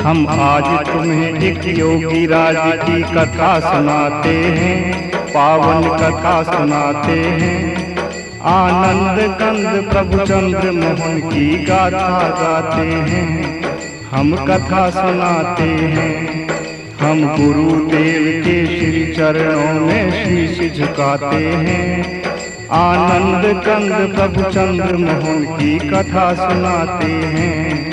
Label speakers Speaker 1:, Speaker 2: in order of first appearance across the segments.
Speaker 1: हम आज तुम्हें एक योगी राज की कथा सुनाते हैं, पावन कथा सुनाते हैं। आनंद कंद प्रभु चंद्र मोहन की गाथा गाते हैं, हम कथा सुनाते हैं। हम गुरुदेव के श्री चरणों में शीश झुकाते हैं। आनंद कंद प्रभु चंद्र मोहन की कथा सुनाते हैं,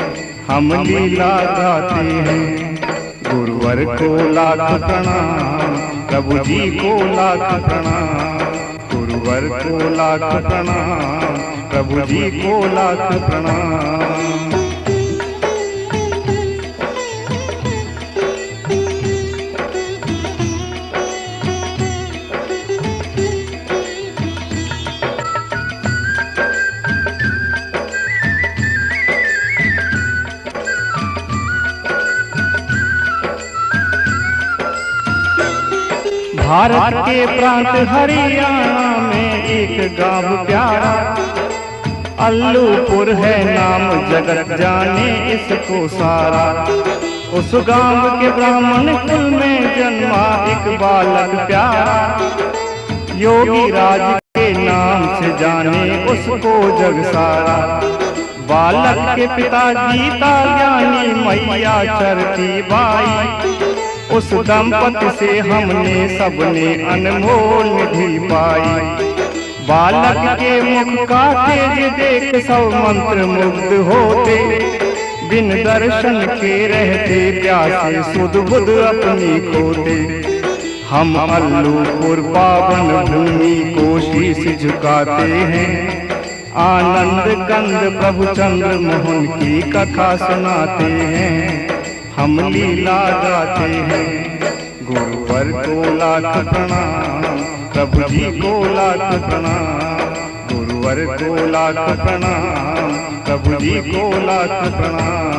Speaker 1: हम लीला गाते हैं। गुरुवर को लाख प्रणाम, प्रभु जी को लाख प्रणाम। गुरुवर को लाख प्रणाम, प्रभु जी को लाख प्रणाम। भारत के प्रांत हरियाणा में एक गांव प्यारा, अल्लूपुर है नाम जगत जाने इसको सारा। उस गांव के ब्राह्मण कुल में जन्मा एक बालक प्यारा, योगी राज के नाम से जाने उसको जग सारा। बालक के पिता गीता ज्ञानी मैया चरती बाई, उस दंपति से हमने सबने अनमोल निधि पाई। बालक के मुख का तेज देख सब मंत्र मुग्ध होते, बिन दर्शन के रहते प्यासे सुध बुध अपनी खोते। हम अल्लूपुर पावन भूमि को शीश झुकाते हैं। आनंद कंद प्रभु चंद्र मोहन की कथा सुनाते हैं, हम लीला गाते हैं। गुरुवर को लाख प्रणाम, प्रभु जी को लाख प्रणाम। गुरुवर को लाख प्रणाम, प्रभु जी को लाख प्रणाम।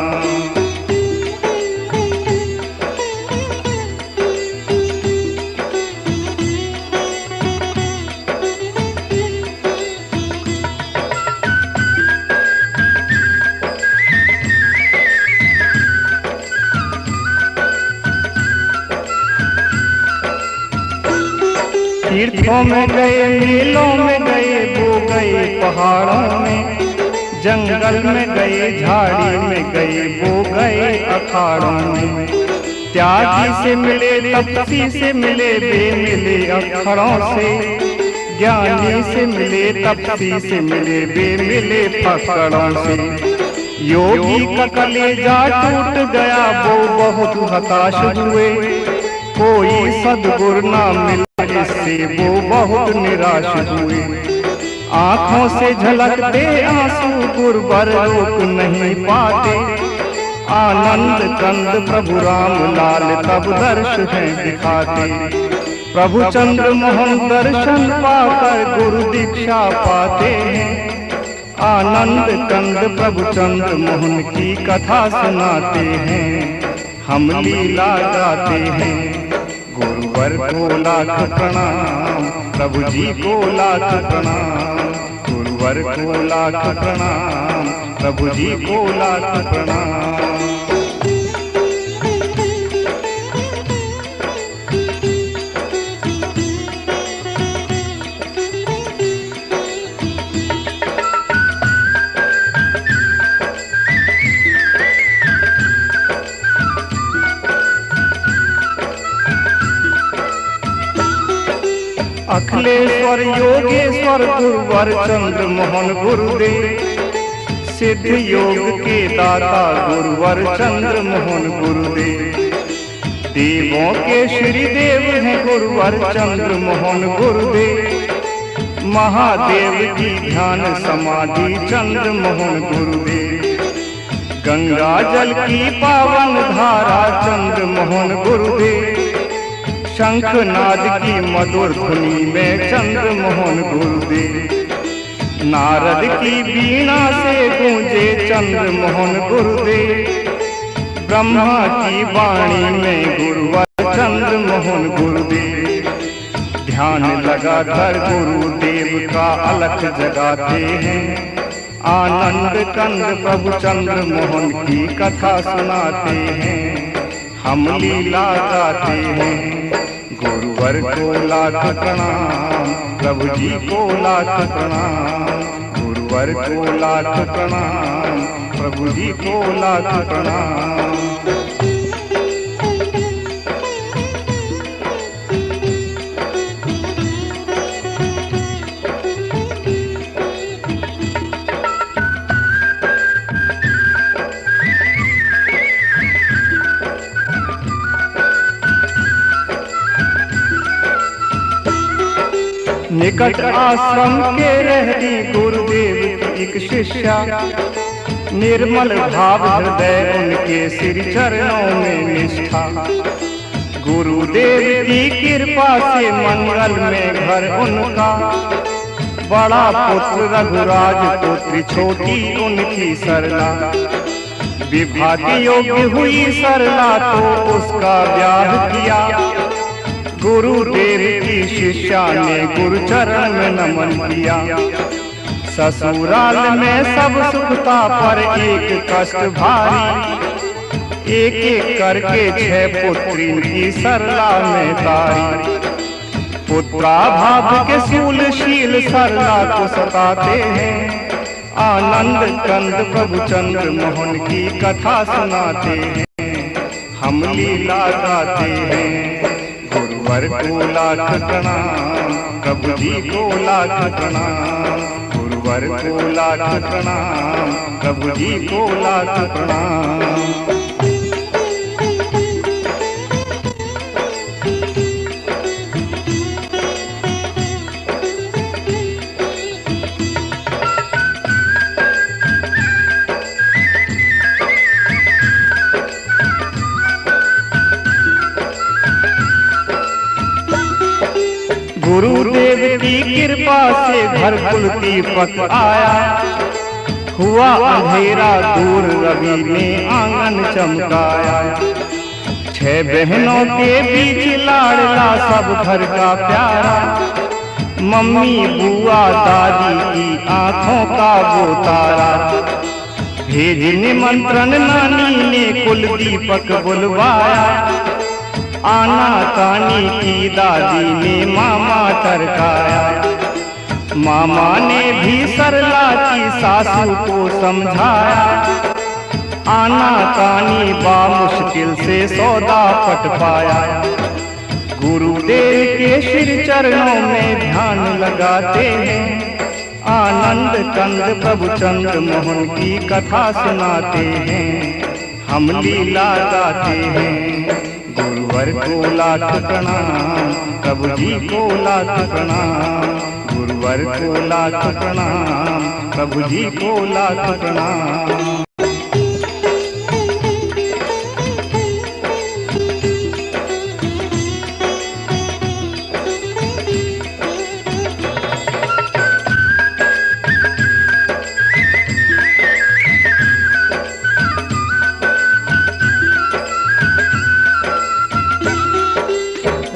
Speaker 1: तीर्थों में गए, मेलों में गए, वो गए पहाड़ों में। जंगल में गए, झाड़ी में गए, वो गए अखाड़ों में। त्यागी से मिले, तपसी से मिले, बे मिले अखड़ों से। ज्ञानी से मिले, तपसी से मिले, बे मिले पकड़ों से। योगी का कलेजा टूट गया, वो बहुत हताश हुए। कोई सद्गुरु ना मिला, इससे वो बहुत निराश हुए। आंखों से झलकते आंसू गुरुवर रोक नहीं पाते। आनंद कंद प्रभु राम लाल तब दर्श है दिखाते। प्रभु चंद्र मोहन दर्शन पाकर गुरु दीक्षा पाते हैं। आनंद कंद प्रभु चंद्र मोहन की कथा सुनाते हैं, हम लीला गाते हैं। गुरुवर को लाख प्रणाम, प्रभु जी को लाख प्रणाम। गुरुवर को लाख प्रणाम, प्रभु जी को लाख प्रणाम। अखिलेश्वर योगेश्वर गुरुवर चंद्र मोहन गुरुदेव। सिद्ध योग के दाता गुरुवर चंद्र मोहन गुरुदेव। देवों के श्री देव हैं गुरुवर चंद्र मोहन गुरुदेव। महादेव की ध्यान समाधि चंद्र मोहन गुरुदेव। गंगा जल की पावन धारा चंद्र मोहन गुरुदेव। शंखनाद की मधुर धुनी में चंद्र मोहन गुरुदेव। नारद की वीणा से गूंजे चंद्र मोहन गुरुदेव। ब्रह्मा की वाणी में गुरुवर चंद्र मोहन गुरुदेव। ध्यान लगाकर गुरुदेव का अलख जगाते हैं। आनंद कंद प्रभु चंद्र मोहन की कथा सुनाते हैं, हम लीला गाते हैं। गुरुवर को लाख प्रणाम, प्रभु जी को लाख प्रणाम। गुरुवर को लाख प्रणाम, प्रभु जी को लाख प्रणाम। निकट आश्रम के रहती गुरुदेव की एक शिष्या, निर्मल भाव हृदय उनके सिर चरणों में निष्ठा। गुरुदेव की कृपा से मंगल में घर उनका, बड़ा पुत्र रघुराज पुत्री छोटी उनकी सरला। विवाह की योग्य हुई सरला तो उसका ब्याह किया। गुरुदेव की शिष्या ने गुरु चरण में नमन किया। ससुराल में सब सुख था पर एक कष्ट भारी, एक एक करके 6 पुत्री की सरला में तारी। पुत्रा भाव के शूलशील सरला को सताते हैं, आनंद कंद प्रभु चंद्र मोहन की कथा सुनाते हैं, हम लीला गाते हैं। गुरुवर को लाख प्रणाम, प्रभु जी को लाख प्रणाम। गुरुवर को लाख प्रणाम, प्रभु जी को लाख प्रणाम। गुरुदेव की कृपा से घर कुल दीपक आया, हुआ अंधेरा दूर रवि ने आंगन चमकाया। 6 बहनों के बीच लाडला सब घर का प्यारा, मम्मी बुआ दादी की आंखों का वो तारा। भेज निमंत्रण नानी ने कुल दीपक बुलवाया, आना कानी की दादी ने मामा टरकाया। मामा ने भी सरला की सासू को समझाया, आना कानी बा मुश्किल से सौदा पट पाया। गुरुदेव के श्री चरणों में ध्यान लगाते हैं, आनंद कंद प्रभु चंद्र मोहन की कथा सुनाते हैं, हम लीला गाते हैं। गुरुवर को लाख प्रणाम, प्रभु जी को लाख प्रणाम। गुरुवर को लाख प्रणाम, प्रभु जी को लाख प्रणाम।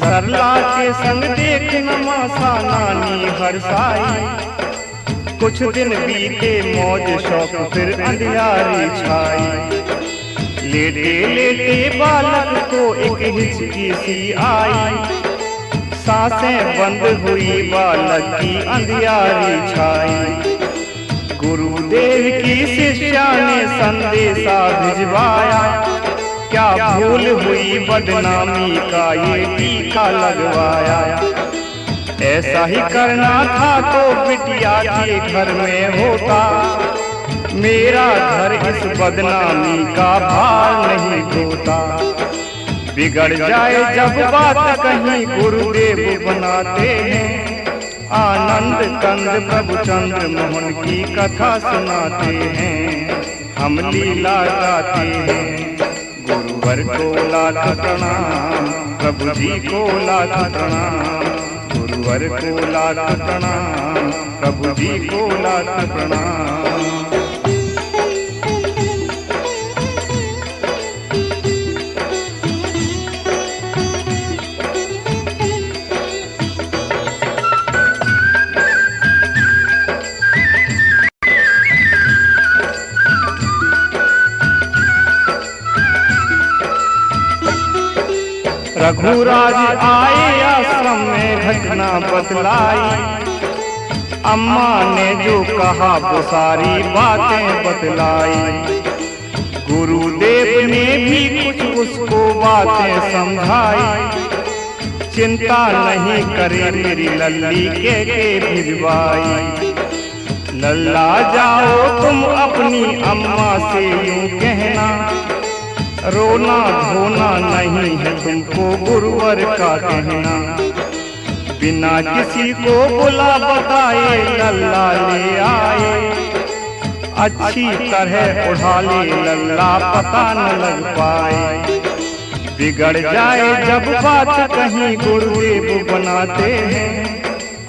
Speaker 1: सरला के संग देख नमासा नानी हरसाई, कुछ दिन बीते मौज शौक फिर अंधियारी छाई। लेटे लेटे बालक को एक हिचकी सी आई, सांसें बंद हुई बालक की अंधियारी छाई। गुरुदेव की शिष्या ने संदेशा भिजवाया, क्या भूल हुई बदनामी का ये टीका लगवाया। ऐसा ही करना था तो बिटिया के घर में होता, मेरा घर इस बदनामी का भार नहीं ढोता। बिगड़ जाए जब बात कहीं गुरुदेव बनाते हैं, आनंद कंद प्रभु चंद्र मोहन की कथा सुनाते हैं, हम लीला गाते हैं। गुरुवर को लाख प्रणाम, प्रभु जी को लाख प्रणाम। गुरुवर को लाख प्रणाम, प्रभु जी को लाख प्रणाम। रघुराज आए आश्रम में घटना बतलाई। अम्मा ने जो कहा वो सारी बातें बतलाई। गुरुदेव ने भी कुछ उसको बातें समझाई। चिंता नहीं करे मेरी लल्ली के भिजवाई। लल्ला जाओ तुम अपनी अम्मा से यूं कहना, रोना धोना नहीं है तुमको गुरुवर का कहना। बिना किसी को बुला बताए लल्ला ले आए। अच्छी तरह उठा ले लल्ला पता न लग पाए। बिगड़ जाए जब बात कहीं गुरुदेव बनाते हैं।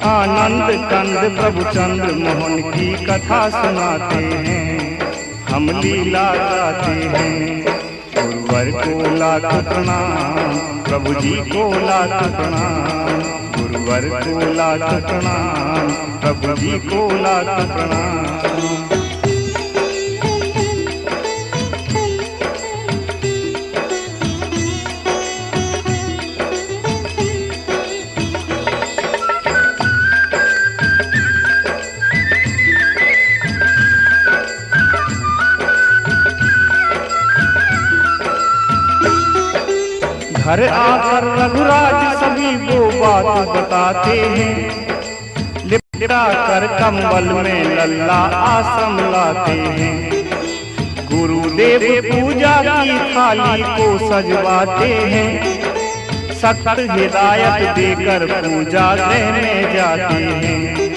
Speaker 1: आनंद कंद प्रभु चंद्र मोहन की कथा सुनाते हैं। हम लीला गाते हैं। गुरुवर को लाख प्रणाम, प्रभु जी को लाख प्रणाम। गुरुवर को लाख प्रणाम, प्रभु जी को लाख प्रणाम। घर आकर रघुराज सभी को बात बताते हैं। लिपटा कर कंबल में लल्ला आश्रम लाते हैं। गुरुदेव पूजा की थाली को सजवाते हैं। सख्त हिदायत देकर पूजा गृह में जाते हैं।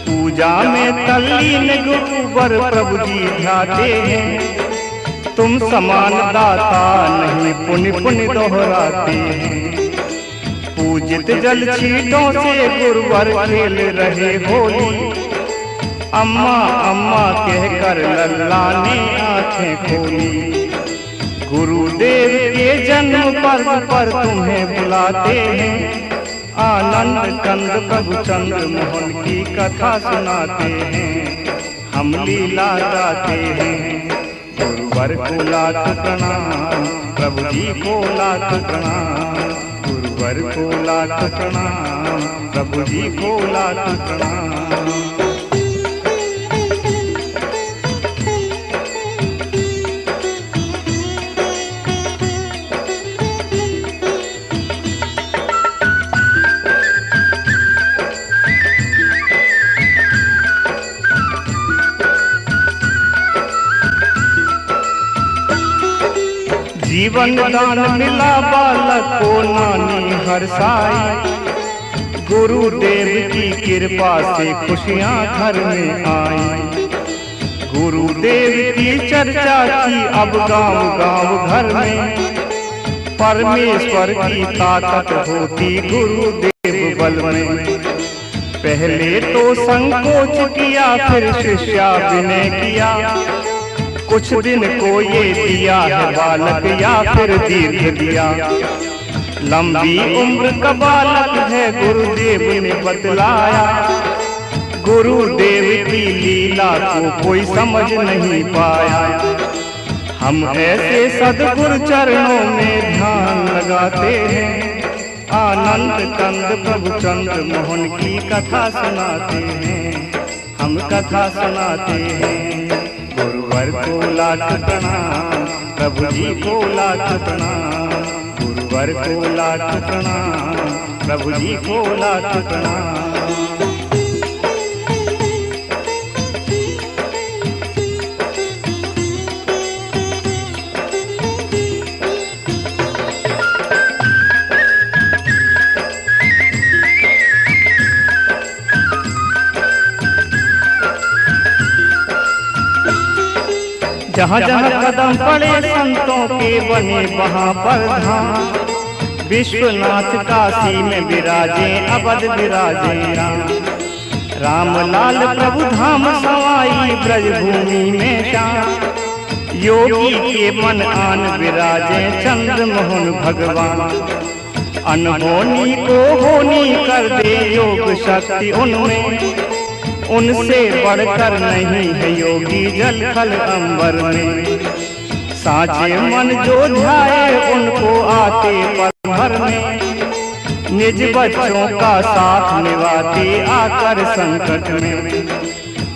Speaker 1: पूजा में तल्लीन गुरुवर प्रभु जी ध्याते हैं। तुम समान दाता नहीं पुण्य पुण्य दोहराते हैं। पूजित जल छींटों से गुरुवर खेल रहे होली। अम्मा अम्मा कहकर लल्ला ने आंखें खोली। गुरुदेव के जन्म पर्व पर तुम्हें बुलाते हैं। आनंद कंद प्रभु चंद्र मोहन की कथा सुनाते हैं। हम लीला गाते हैं। गुरुवर को लाख प्रणाम, प्रभु जी को लाख प्रणाम। गुरुवर को लाख प्रणाम, प्रभु जी को लाख प्रणाम। जीवन दान मिला बालक को नानी हर्षाई। गुरुदेव की कृपा से खुशियां घर में आई। गुरुदेव की चर्चा की अब गांव गांव घर में। परमेश्वर की ताकत होती गुरुदेव बल में। पहले तो संकोच किया फिर शिष्या विनय किया। कुछ दिन को ये दिया है बालक या फिर दीर्घ दिया। लंबी उम्र का बालक है गुरुदेव ने बतलाया। गुरुदेव की लीला को कोई समझ नहीं पाया। हम ऐसे सद्गुरु चरणों में ध्यान लगाते हैं। आनंद कंद प्रभु चंद्र मोहन की कथा सुनाते हैं। हम कथा सुनाते हैं। गुरुवर को लाख प्रणाम, प्रभु जी को लाख प्रणाम। गुरुवर को लाख प्रणाम, प्रभु जी को लाख प्रणाम। जहाँ जहाँ कदम पड़े संतों के बने वहाँ पर धाम। विश्वनाथ काशी में विराजे अवध विराजे राम लाल प्रभु धाम सवाई ब्रज भूमि में श्याम। योगी के मन आन विराजे चंद्र मोहन भगवान। अनहोनी को होनी कर दे योग शक्ति उनमें। उनसे बढ़कर नहीं है योगी जल थल अंबर में। साचे मन जो ध्याए उनको आते पल भर में, निज बच्चों का साथ निभाते आकर संकट में।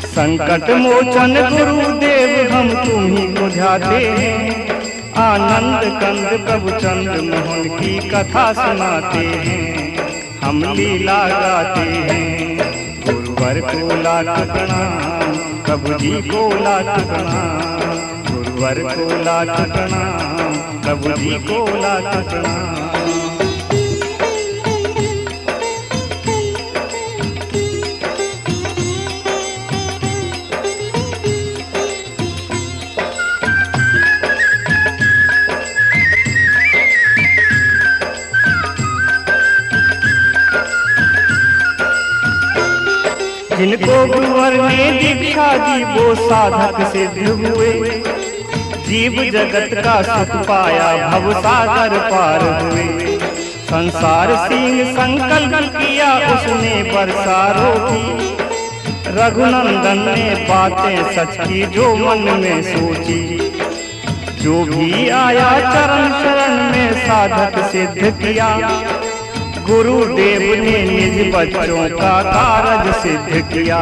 Speaker 1: संकट मोचन गुरुदेव हम तुम्ही को ध्याते हैं, आनंद कंद प्रभु चंद्र मोहन की कथा सुनाते हैं, हम लीला गाते हैं। गुरुवर को लाख प्रणाम, प्रभु जी को लाख प्रणाम, गुरुवर को लाख प्रणाम, प्रभु जी को लाख प्रणाम। जिनको गुरुवर ने दीक्षा दी वो साधक सिद्ध हुए, जीव जगत का सुख पाया भव सागर पार हुए। संसार सिंह संकल्प किया उसने बरसारों की, रघुनंदन ने बातें सच की जो मन में सोची। जो भी आया चरण शरण में साधक सिद्ध किया, गुरुदेव ने निज बच्चों का कारज सिद्ध किया।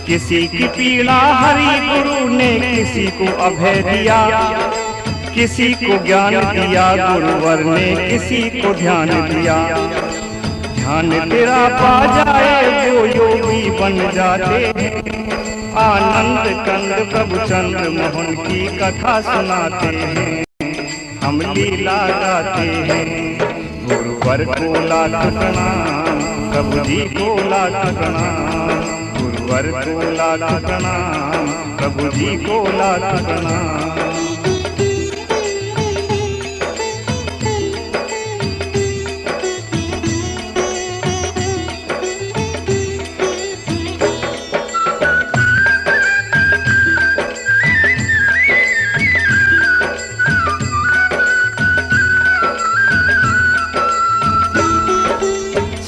Speaker 1: किसी की पीड़ा हरि गुरु ने किसी को अभय दिया, किसी को ज्ञान दिया गुरुवर ने किसी को ध्यान दिया। ध्यान तेरा पा जाए वो योगी बन जाते हैं, आनंद कंद प्रभु चंद्र मोहन की कथा सुनाते हैं, हम लीला गाते हैं। गुरुवर को लाख प्रणाम, प्रभु जी को लाख प्रणाम, गुरुवर को लाख प्रणाम, प्रभु जी को लाख प्रणाम।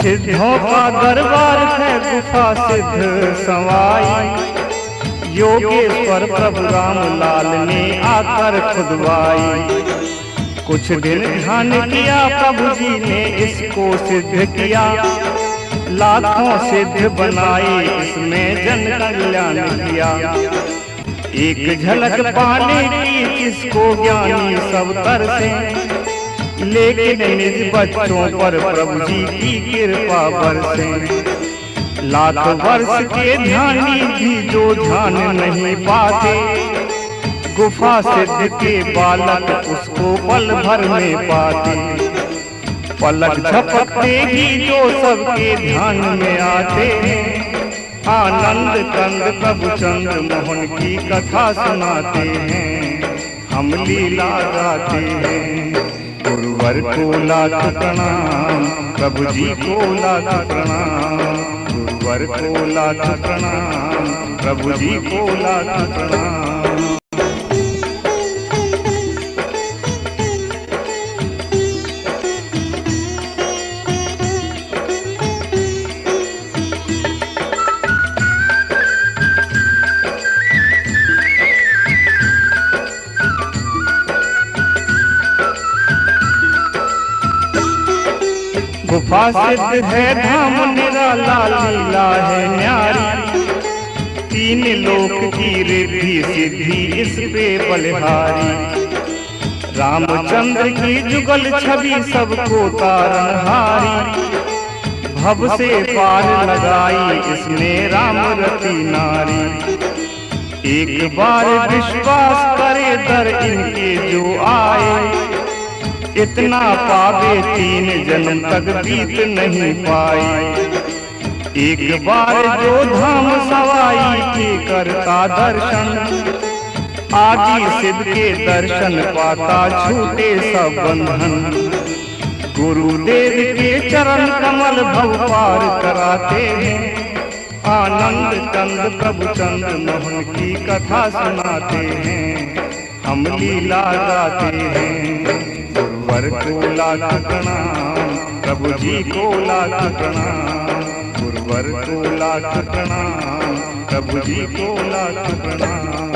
Speaker 1: सिद्धों का दरबार है गुफा सिद्ध सवाई, योगेश्वर प्रभु राम लाल ने आकर खुदवाई। कुछ दिन ध्यान किया प्रभु जी ने इसको सिद्ध किया, लाखों सिद्ध बनाए इसमें जन कल्याण किया। एक झलक पाने की किसको ज्ञानी सब तरसे, लेकिन निज बच्चों पर प्रभु जी की कृपा बरसे। लाख वर्ष के ध्यानी भी जो ध्यान नहीं पाते, गुफा सिद्ध के बालक उसको पल भर में पाते। पलक झपकते ही जो सबके ध्यान में आते हैं, आनंद कंद प्रभु चंद्र मोहन की कथा सुनाते हैं, हम लीला गाते हैं। गुरुवर को लाख प्रणाम, प्रभु जी को लाख प्रणाम, गुरुवर को लाख प्रणाम, प्रभु जी को लाख प्रणाम। गुफा सिद्ध है धाम निराला, लीला है न्यारी। तीन लोक की रिद्धि सिद्धि इस पे बलिहारी। रामचंद्र की जुगल छवि सबको तारनहारी। भव से पार लगाई इसने राम रति नारी। एक बार विश्वास करे दर इनके जो आए, इतना पावे तीन जन्म तक बीत नहीं पाए। एक बार जो धाम सवाई के करता दर्शन, आदि सिद्ध के दर्शन पाता छूटे सब बंधन। गुरुदेव के चरण कमल भव पार कराते हैं, आनंद कंद प्रभु चंद्र मोहन की कथा सुनाते हैं, हम लीला गाते हैं। गुरुवर को लाख प्रणाम, प्रभु जी को लाख प्रणाम, गुरुवर को लाख प्रणाम, प्रभु जी को लाख प्रणाम।